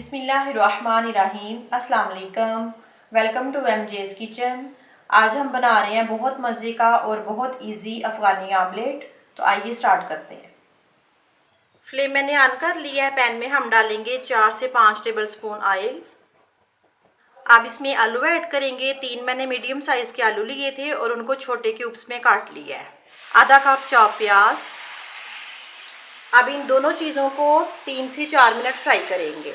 बिस्मिल्लाहिर्रहमानिर्रहीम। अस्सलाम वालेकुम। Welcome to MJ's kitchen. आज हम बना रहे हैं बहुत मज़े का और बहुत इजी अफ़गानी आमलेट। तो आइए स्टार्ट करते हैं। फ्लेम मैंने ऑन कर लिया है। पैन में हम डालेंगे 4 से 5 टेबल स्पून ऑयल। अब इसमें आलू ऐड करेंगे। 3 मैंने मीडियम साइज़ के आलू लिए थे और उनको छोटे क्यूब्स में काट लिया है। आधा कप चॉप प्याज। अब इन दोनों चीज़ों को 3 से 4 मिनट फ्राई करेंगे।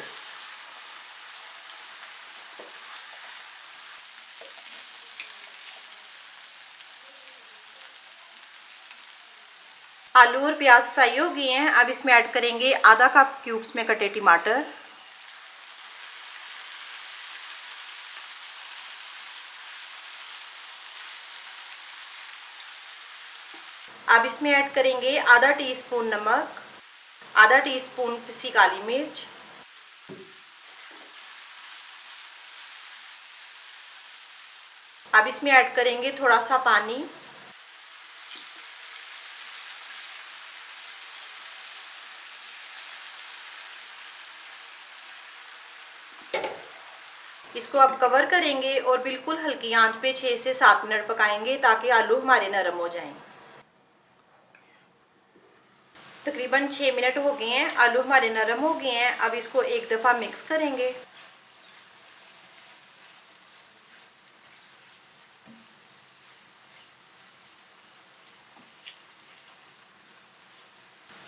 आलू और प्याज फ्राई हो गए हैं। अब इसमें ऐड करेंगे आधा कप क्यूब्स में कटे टमाटर, अब इसमें ऐड करेंगे आधा टीस्पून नमक, आधा टीस्पून पिसी काली मिर्च, अब इसमें ऐड करेंगे थोड़ा सा पानी। इसको अब कवर करेंगे और बिल्कुल हल्की आंच पे 6 से 7 मिनट पकाएंगे ताकि आलू हमारे नरम हो जाएं। तकरीबन 6 मिनट हो गए हैं। आलू हमारे नरम हो गए हैं। अब इसको एक दफ़ा मिक्स करेंगे।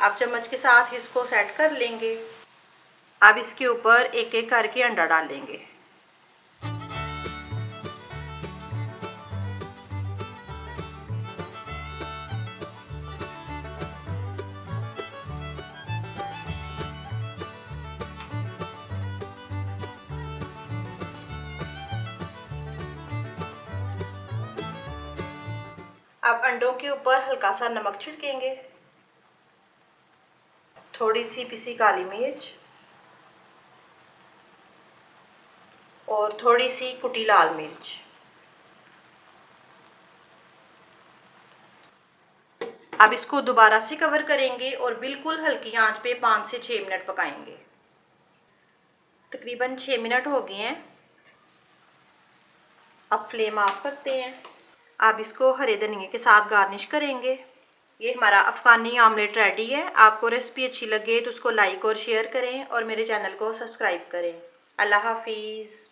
अब चम्मच के साथ इसको सेट कर लेंगे। अब इसके ऊपर एक एक करके अंडा डालेंगे। अब अंडों के ऊपर हल्का सा नमक छिड़केंगे, थोड़ी सी पिसी काली मिर्च और थोड़ी सी कुटी लाल मिर्च। अब इसको दोबारा से कवर करेंगे और बिल्कुल हल्की आंच पे 5 से 6 मिनट पकाएंगे। तकरीबन 6 मिनट हो गए हैं। अब फ्लेम ऑफ करते हैं। अब इसको हरे धनिए के साथ गार्निश करेंगे। ये हमारा अफ़गानी आमलेट रेडी है। आपको रेसिपी अच्छी लगे तो उसको लाइक और शेयर करें और मेरे चैनल को सब्सक्राइब करें। अल्लाह हाफिज़।